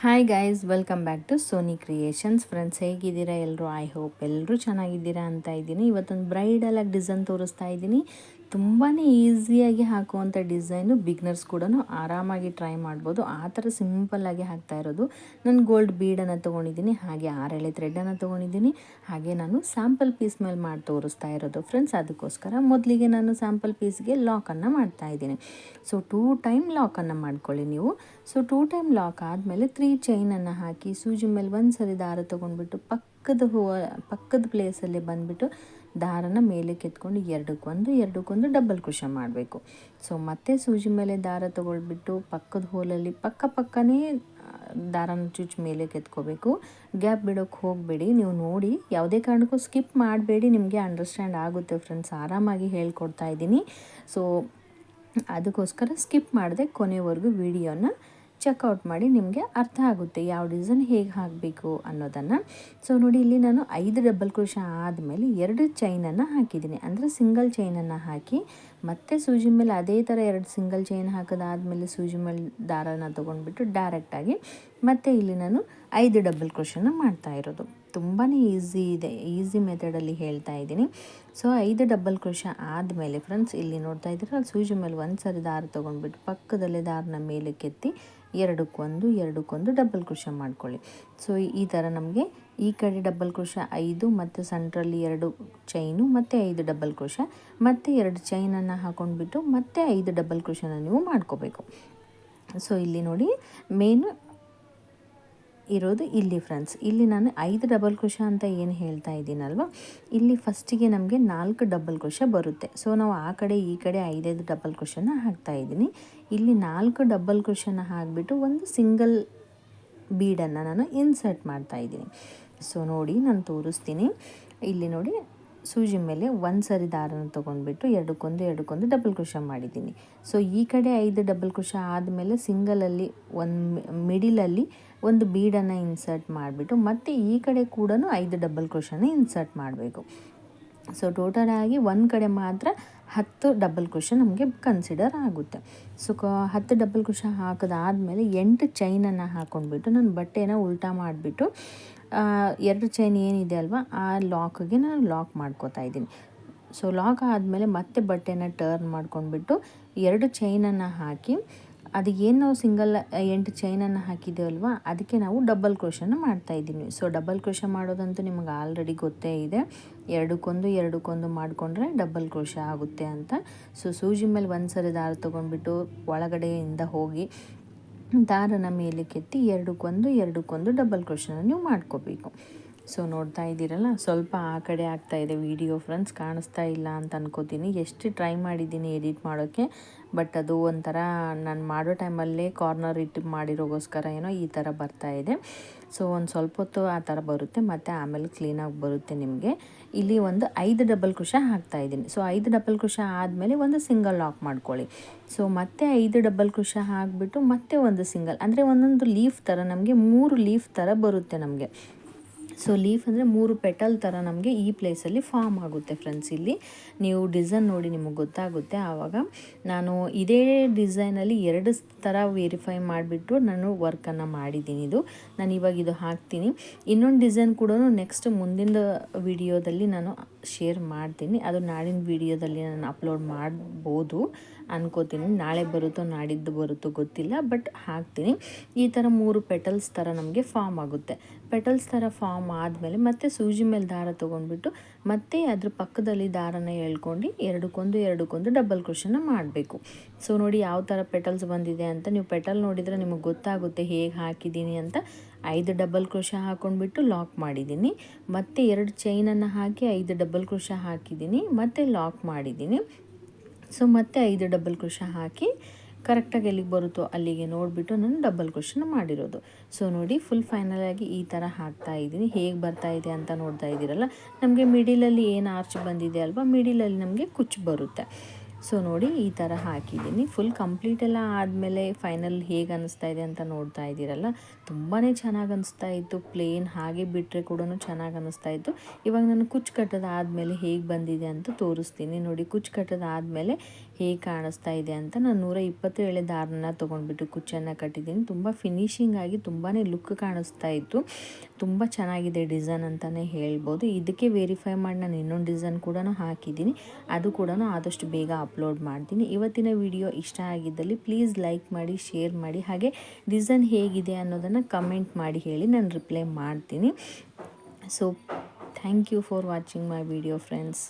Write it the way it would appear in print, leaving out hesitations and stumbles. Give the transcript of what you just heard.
Hi guys, welcome back to Soni creations. Friends, ಹೇಗಿದ್ದೀರಾ ಎಲ್ಲರೂ? I hope ಎಲ್ಲರೂ ಚೆನ್ನಾಗಿದ್ದೀರಾ ಅಂತ ಇದ್ದೀನಿ. ಇವತ್ತೊಂದು ಬ್ರೈಡಲಾಗಿ ಡಿಸೈನ್ ತೋರಿಸ್ತಾ ಇದ್ದೀನಿ. ತುಂಬಾ ಈಸಿಯಾಗಿ ಹಾಕುವಂಥ ಡಿಸೈನು, ಬಿಗ್ನರ್ಸ್ ಕೂಡ ಆರಾಮಾಗಿ ಟ್ರೈ ಮಾಡ್ಬೋದು. ಆ ಥರ ಸಿಂಪಲ್ಲಾಗಿ ಹಾಕ್ತಾ ಇರೋದು. ನಾನು ಗೋಲ್ಡ್ ಬೀಡನ್ನು ತೊಗೊಂಡಿದ್ದೀನಿ, ಹಾಗೆ 6 ಎಳೆ ಥ್ರೆಡನ್ನು ತೊಗೊಂಡಿದ್ದೀನಿ. ಹಾಗೆ ನಾನು ಸ್ಯಾಂಪಲ್ ಪೀಸ್ ಮೇಲೆ ಮಾಡಿ ತೋರಿಸ್ತಾ ಇರೋದು ಫ್ರೆಂಡ್ಸ್. ಅದಕ್ಕೋಸ್ಕರ ಮೊದಲಿಗೆ ನಾನು ಸ್ಯಾಂಪಲ್ ಪೀಸ್ಗೆ ಲಾಕನ್ನು ಮಾಡ್ತಾ ಇದ್ದೀನಿ. ಸೊ 2 ಟೈಮ್ ಲಾಕನ್ನು ಮಾಡ್ಕೊಳ್ಳಿ ನೀವು. ಸೊ 2 ಟೈಮ್ ಲಾಕ್ ಆದಮೇಲೆ 3 ಚೈನನ್ನು ಹಾಕಿ ಸೂಜಿ ಮೇಲೆ ಒಂದು ಸರಿ ದಾರ ತೊಗೊಂಡ್ಬಿಟ್ಟು ಪಕ್ಕದ ಪ್ಲೇಸಲ್ಲಿ ಬಂದುಬಿಟ್ಟು ದಾರನ ಮೇಲೆ ಕೆತ್ಕೊಂಡು ಎರಡಕ್ಕೊಂದು ಡಬಲ್ ಕ್ರೋಶೆ ಮಾಡಬೇಕು. ಸೊ ಮತ್ತೆ ಸೂಜಿ ಮೇಲೆ ದಾರ ತೊಗೊಳ್ಬಿಟ್ಟು ಪಕ್ಕದ ಹೋಲಲ್ಲಿ ಪಕ್ಕನೇ ದಾರನ ಚುಚ್ಚು ಮೇಲೆ ಕೆತ್ಕೋಬೇಕು. ಗ್ಯಾಪ್ ಬಿಡೋಕ್ಕೆ ಹೋಗಬೇಡಿ. ನೀವು ನೋಡಿ, ಯಾವುದೇ ಕಾರಣಕ್ಕೂ ಸ್ಕಿಪ್ ಮಾಡಬೇಡಿ. ನಿಮಗೆ ಅಂಡರ್ಸ್ಟ್ಯಾಂಡ್ ಆಗುತ್ತೆ ಫ್ರೆಂಡ್ಸ್, ಆರಾಮಾಗಿ ಹೇಳ್ಕೊಡ್ತಾ ಇದ್ದೀನಿ. ಸೊ ಅದಕ್ಕೋಸ್ಕರ ಸ್ಕಿಪ್ ಮಾಡದೆ ಕೊನೆವರೆಗೂ ವಿಡಿಯೋನ ಚೆಕ್ಔಟ್ ಮಾಡಿ, ನಿಮಗೆ ಅರ್ಥ ಆಗುತ್ತೆ ಯಾವ ಡಿಸೈನ್ ಹೇಗೆ ಹಾಕಬೇಕು ಅನ್ನೋದನ್ನು. ಸೊ ನೋಡಿ, ಇಲ್ಲಿ ನಾನು 5 ಡಬಲ್ ಕ್ರೋಶೆ ಆದಮೇಲೆ 2 ಚೈನನ್ನು ಹಾಕಿದ್ದೀನಿ. ಅಂದರೆ ಸಿಂಗಲ್ ಚೈನನ್ನು ಹಾಕಿ ಮತ್ತೆ ಸೂಜಿ ಮೇಲೆ ಅದೇ ಥರ 2 ಸಿಂಗಲ್ ಚೈನ್ ಹಾಕೋದಾದಮೇಲೆ ಸೂಜಿ ಮೇಲೆ ದಾರನ ತೊಗೊಂಡ್ಬಿಟ್ಟು ಡೈರೆಕ್ಟಾಗಿ ಮತ್ತೆ ಇಲ್ಲಿ ನಾನು 5 ಡಬಲ್ ಕ್ರೋಶೆನ ಮಾಡ್ತಾ ಇರೋದು. ತುಂಬಾ ಈಸಿ ಇದೆ, ಈಸಿ ಮೆಥಡಲ್ಲಿ ಹೇಳ್ತಾ ಇದ್ದೀನಿ. ಸೊ 5 ಡಬಲ್ ಕ್ರೋಶೆ ಆದಮೇಲೆ ಫ್ರೆಂಡ್ಸ್, ಇಲ್ಲಿ ನೋಡ್ತಾ ಇದ್ದೀರ, ಸೂಜಿ ಮೇಲೆ ಒಂದು ಸರಿ ದಾರ ತೊಗೊಂಡ್ಬಿಟ್ಟು ಪಕ್ಕದಲ್ಲೇ ದಾರನ ಮೇಲೆ ಕೆತ್ತಿ ಎರಡಕ್ಕೊಂದು ಡಬಲ್ ಕ್ರೋಶೆ ಮಾಡ್ಕೊಳ್ಳಿ. ಸೊ ಈ ಥರ ನಮಗೆ ಈ ಕಡೆ ಡಬಲ್ ಕ್ರೋಶೆ 5 ಮತ್ತು ಸೆಂಟ್ರಲ್ಲಿ 2 ಚೈನು ಮತ್ತು 5 ಡಬಲ್ ಕ್ರೋಶೆ ಮತ್ತು 2 ಚೈನನ್ನು ಹಾಕೊಂಡ್ಬಿಟ್ಟು ಮತ್ತೆ 5 ಡಬಲ್ ಕ್ರೋಶೆನ ನೀವು ಮಾಡ್ಕೋಬೇಕು. ಸೊ ಇಲ್ಲಿ ನೋಡಿ, ಮೇನು ಇರೋದು ಇಲ್ಲಿ ಫ್ರೆಂಡ್ಸ್. ಇಲ್ಲಿ ನಾನು 5 ಡಬಲ್ ಕ್ರೋಶೆ ಅಂತ ಏನು ಹೇಳ್ತಾ ಇದ್ದೀನಲ್ವ, ಇಲ್ಲಿ ಫಸ್ಟಿಗೆ ನಮಗೆ 4 ಡಬಲ್ ಕ್ರೋಶೆ ಬರುತ್ತೆ. ಸೊ ನಾವು ಆ ಕಡೆ ಈ ಕಡೆ 5 ಡಬಲ್ ಕ್ರೋಶೆನ ಹಾಕ್ತಾ ಇದ್ದೀನಿ. ಇಲ್ಲಿ 4 ಡಬಲ್ ಕ್ರೋಶೆನ ಹಾಕಿಬಿಟ್ಟು ಒಂದು ಸಿಂಗಲ್ ಬೀಡನ್ನು ನಾನು ಇನ್ಸರ್ಟ್ ಮಾಡ್ತಾ ಇದ್ದೀನಿ. ಸೊ ನೋಡಿ, ನಾನು ತೋರಿಸ್ತೀನಿ. ಇಲ್ಲಿ ನೋಡಿ, ಸೂಜಿ ಮೇಲೆ ಒಂದು ಸರಿ ದಾರನ ತೊಗೊಂಡ್ಬಿಟ್ಟು ಎರಡಕ್ಕೊಂದು ಡಬಲ್ ಕ್ರೋಶೆ ಮಾಡಿದ್ದೀನಿ. ಸೊ ಈ ಕಡೆ 5 ಡಬಲ್ ಕ್ರೋಶೆ ಆದಮೇಲೆ ಸಿಂಗಲಲ್ಲಿ ಮಿಡಿಲಲ್ಲಿ ಒಂದು ಬೀಡನ್ನು ಇನ್ಸರ್ಟ್ ಮಾಡಿಬಿಟ್ಟು ಮತ್ತೆ ಈ ಕಡೆ ಕೂಡ 5 ಡಬಲ್ ಕ್ರೋಶೆನ ಇನ್ಸರ್ಟ್ ಮಾಡಬೇಕು. ಸೊ ಟೋಟಲಾಗಿ ಒಂದು ಕಡೆ ಮಾತ್ರ 10 ಡಬಲ್ ಕ್ರೋಶೆ ನಮಗೆ ಕನ್ಸಿಡರ್ ಆಗುತ್ತೆ. ಸೊ 10 ಡಬಲ್ ಕ್ರೋಶೆ ಹಾಕಿದಾದ್ಮೇಲೆ 8 ಚೈನನ್ನು ಹಾಕ್ಕೊಂಡ್ಬಿಟ್ಟು ನಾನು ಬಟ್ಟೆನ ಉಲ್ಟಾ ಮಾಡಿಬಿಟ್ಟು 2 ಚೈನ್ ಏನಿದೆ ಅಲ್ವಾ, ಆ ಲಾಕ್ಗೆ ನಾನು ಲಾಕ್ ಮಾಡ್ಕೋತಾ ಇದ್ದೀನಿ. ಸೊ ಲಾಕ್ ಆದಮೇಲೆ ಮತ್ತೆ ಬಟ್ಟೆನ ಟರ್ನ್ ಮಾಡ್ಕೊಂಡ್ಬಿಟ್ಟು 2 ಚೈನನ್ನು ಹಾಕಿ, ಅದು ಏನು ನಾವು ಸಿಂಗಲ್ 8 ಚೈನನ್ನು ಹಾಕಿದ್ದೇವಲ್ವ, ಅದಕ್ಕೆ ನಾವು ಡಬಲ್ ಕ್ರೋಶೆನ ಮಾಡ್ತಾಯಿದ್ದೀನಿ. ಸೊ ಡಬಲ್ ಕ್ರೋಶೆ ಮಾಡೋದಂತೂ ನಿಮಗೆ ಆಲ್ರೆಡಿ ಗೊತ್ತೇ ಇದೆ. ಎರಡಕ್ಕೊಂದು ಮಾಡಿಕೊಂಡ್ರೆ ಡಬಲ್ ಕ್ರೋಶೆ ಆಗುತ್ತೆ ಅಂತ. ಸೊ ಸೂಜಿ ಮೇಲೆ ಒಂದು ಸರಿ ದಾರ ತೊಗೊಂಡ್ಬಿಟ್ಟು ಒಳಗಡೆಯಿಂದ ಹೋಗಿ ದಾರನ ಮೇಲೆ ಕೆತ್ತಿ ಎರಡಕ್ಕೊಂದು ಡಬಲ್ ಕ್ರೋಶೆನ ನೀವು ಮಾಡ್ಕೋಬೇಕು. ಸೊ ನೋಡ್ತಾ ಇದ್ದೀರಲ್ಲ, ಸ್ವಲ್ಪ ಆ ಕಡೆ ಆಗ್ತಾಯಿದೆ ವಿಡಿಯೋ ಫ್ರೆಂಡ್ಸ್, ಕಾಣಿಸ್ತಾ ಇಲ್ಲ ಅಂತ ಅನ್ಕೋತೀನಿ. ಎಷ್ಟು ಟ್ರೈ ಮಾಡಿದ್ದೀನಿ ಎಡಿಟ್ ಮಾಡೋಕ್ಕೆ, ಬಟ್ ಅದು ಒಂಥರ ನಾನು ಮಾಡೋ ಟೈಮಲ್ಲೇ ಕಾರ್ನರ್ ಇಟ್ಟು ಮಾಡಿರೋಗೋಸ್ಕರ ಏನೋ ಈ ಥರ ಬರ್ತಾಯಿದೆ. ಸೊ ಒಂದು ಸ್ವಲ್ಪ ಹೊತ್ತು ಆ ಥರ ಬರುತ್ತೆ, ಮತ್ತು ಆಮೇಲೆ ಕ್ಲೀನಾಗಿ ಬರುತ್ತೆ ನಿಮಗೆ. ಇಲ್ಲಿ ಒಂದು 5 ಡಬಲ್ ಕ್ರೋಶೆ ಹಾಕ್ತಾಯಿದ್ದೀನಿ. ಸೊ 5 ಡಬಲ್ ಕ್ರೋಶೆ ಆದಮೇಲೆ ಒಂದು ಸಿಂಗಲ್ ಲಾಕ್ ಮಾಡ್ಕೊಳ್ಳಿ. ಸೊ ಮತ್ತೆ 5 ಡಬಲ್ ಕ್ರೋಶೆ ಹಾಕಿಬಿಟ್ಟು ಮತ್ತೆ ಒಂದು ಸಿಂಗಲ್, ಅಂದರೆ ಒಂದೊಂದು ಲೀಫ್ ಥರ ನಮಗೆ 3 ಲೀಫ್ ಥರ ಬರುತ್ತೆ ನಮಗೆ. ಸೊ ಲೀಫ್ ಅಂದರೆ 3 ಪೆಟಲ್ ಥರ ನಮಗೆ ಈ ಪ್ಲೇಸಲ್ಲಿ ಫಾರ್ಮ್ ಆಗುತ್ತೆ ಫ್ರೆಂಡ್ಸ್. ಇಲ್ಲಿ ನೀವು ಡಿಸೈನ್ ನೋಡಿ ನಿಮಗೆ ಗೊತ್ತಾಗುತ್ತೆ. ಆವಾಗ ನಾನು ಇದೇ ಡಿಸೈನಲ್ಲಿ 2 ಥರ ವೆರಿಫೈ ಮಾಡಿಬಿಟ್ಟು ನಾನು ವರ್ಕನ್ನು ಮಾಡಿದ್ದೀನಿ. ನಾನು ಇವಾಗ ಇದು ಹಾಕ್ತೀನಿ. ಇನ್ನೊಂದು ಡಿಸೈನ್ ಕೂಡ ನೆಕ್ಸ್ಟ್ ಮುಂದಿನ ವಿಡಿಯೋದಲ್ಲಿ ನಾನು ಶೇರ್ ಮಾಡ್ತೀನಿ. ಅದು ನಾಳಿನ ವಿಡಿಯೋದಲ್ಲಿ ನಾನು ಅಪ್ಲೋಡ್ ಮಾಡ್ಬೋದು ಅನ್ಕೋತೀನಿ. ನಾಳೆ ಬರುತ್ತೋ ನಾಡಿದ್ದು ಬರುತ್ತೋ ಗೊತ್ತಿಲ್ಲ, ಬಟ್ ಹಾಕ್ತೀನಿ. ಈ ಥರ 3 ಪೆಟಲ್ಸ್ ಥರ ನಮಗೆ ಫಾರ್ಮ್ ಆಗುತ್ತೆ. ಪೆಟಲ್ಸ್ ಥರ ಫಾರ್ಮ್ ಆದಮೇಲೆ ಮತ್ತೆ ಸೂಜಿ ಮೇಲೆ ದಾರ ತೊಗೊಂಡ್ಬಿಟ್ಟು ಮತ್ತೆ ಅದ್ರ ಪಕ್ಕದಲ್ಲಿ ದಾರನ ಎಳ್ಕೊಂಡು ಎರಡಕ್ಕೊಂದು ಡಬಲ್ ಕ್ರೋಶೆನ ಮಾಡಬೇಕು. ಸೊ ನೋಡಿ ಯಾವ ಥರ ಪೆಟಲ್ಸ್ ಬಂದಿದೆ ಅಂತ. ನೀವು ಪೆಟಲ್ ನೋಡಿದರೆ ನಿಮಗೆ ಗೊತ್ತಾಗುತ್ತೆ ಹೇಗೆ ಹಾಕಿದ್ದೀನಿ ಅಂತ. 5 ಡಬಲ್ ಕ್ರೋಶೆ ಹಾಕ್ಕೊಂಡ್ಬಿಟ್ಟು ಲಾಕ್ ಮಾಡಿದ್ದೀನಿ, ಮತ್ತು 2 ಚೈನನ್ನು ಹಾಕಿ 5 ಡಬಲ್ ಕ್ರೋಶೆ ಹಾಕಿದ್ದೀನಿ, ಮತ್ತು ಲಾಕ್ ಮಾಡಿದ್ದೀನಿ. ಸೊ ಮತ್ತೆ 5 ಡಬಲ್ ಕ್ರೋಶೆ ಹಾಕಿ ಕರೆಕ್ಟಾಗಿ ಎಲ್ಲಿಗೆ ಬರುತ್ತೋ ಅಲ್ಲಿಗೆ ನೋಡಿಬಿಟ್ಟು ನಾನು ಡಬಲ್ ಕ್ರೋಶೆನ ಮಾಡಿರೋದು. ಸೊ ನೋಡಿ, ಫುಲ್ ಫೈನಲಾಗಿ ಈ ಥರ ಹಾಕ್ತಾ ಇದ್ದೀನಿ. ಹೇಗೆ ಬರ್ತಾ ಇದೆ ಅಂತ ನೋಡ್ತಾ ಇದ್ದೀರಲ್ಲ, ನಮಗೆ ಮಿಡಿಲಲ್ಲಿ ಏನು ಆರ್ಚ್ ಬಂದಿದೆ ಅಲ್ವಾ, ಮಿಡಿಲಲ್ಲಿ ನಮಗೆ ಕುಚ್ಚು ಬರುತ್ತೆ. ಸೊ ನೋಡಿ, ಈ ಥರ ಹಾಕಿದ್ದೀನಿ. ಫುಲ್ ಕಂಪ್ಲೀಟ್ ಎಲ್ಲ ಆದಮೇಲೆ ಫೈನಲ್ ಹೇಗೆ ಅನ್ನಿಸ್ತಾ ಇದೆ ಅಂತ ನೋಡ್ತಾ ಇದ್ದೀರಲ್ಲ, ತುಂಬಾ ಚೆನ್ನಾಗಿ ಅನ್ನಿಸ್ತಾ ಇತ್ತು. ಪ್ಲೇನ್ ಹಾಗೆ ಬಿಟ್ಟರೆ ಕೂಡ ಚೆನ್ನಾಗಿ ಅನ್ನಿಸ್ತಾ ಇತ್ತು. ಇವಾಗ ನಾನು ಕುಚ್ಚು ಕಟ್ಟೋದಾದಮೇಲೆ ಹೇಗೆ ಬಂದಿದೆ ಅಂತ ತೋರಿಸ್ತೀನಿ ನೋಡಿ. ಕುಚ್ಚು ಕಟ್ಟೋದಾದಮೇಲೆ ಹೇಗೆ ಕಾಣಿಸ್ತಾ ಇದೆ ಅಂತ. ನಾನು 120 ಎಳೆ ದಾರನ ತೊಗೊಂಡ್ಬಿಟ್ಟು ಕುಚ್ಚನ್ನು ಕಟ್ಟಿದ್ದೀನಿ. ತುಂಬ ಫಿನಿಶಿಂಗ್ ಆಗಿ ತುಂಬಾ ಲುಕ್ ಕಾಣಿಸ್ತಾ ಇತ್ತು. ತುಂಬ ಚೆನ್ನಾಗಿದೆ ಡಿಸೈನ್ ಅಂತಲೇ ಹೇಳ್ಬೋದು. ಇದಕ್ಕೆ ವೆರಿಫೈ ಮಾಡಿ ನಾನು ಇನ್ನೊಂದು ಡಿಸೈನ್ ಕೂಡ ಹಾಕಿದ್ದೀನಿ, ಅದು ಕೂಡ ಆದಷ್ಟು ಬೇಗ ಅಪ್ಲೋಡ್ ಮಾಡ್ತೀನಿ. ಇವತ್ತಿನ ವಿಡಿಯೋ ಇಷ್ಟ ಆಗಿದ್ದಲ್ಲಿ ಪ್ಲೀಸ್ ಲೈಕ್ ಮಾಡಿ, ಶೇರ್ ಮಾಡಿ, ಹಾಗೆ ಡಿಸೈನ್ ಹೇಗಿದೆ ಅನ್ನೋದನ್ನು ಕಮೆಂಟ್ ಮಾಡಿ ಹೇಳಿ, ನಾನು ರಿಪ್ಲೈ ಮಾಡ್ತೀನಿ. So thank you for watching my video friends.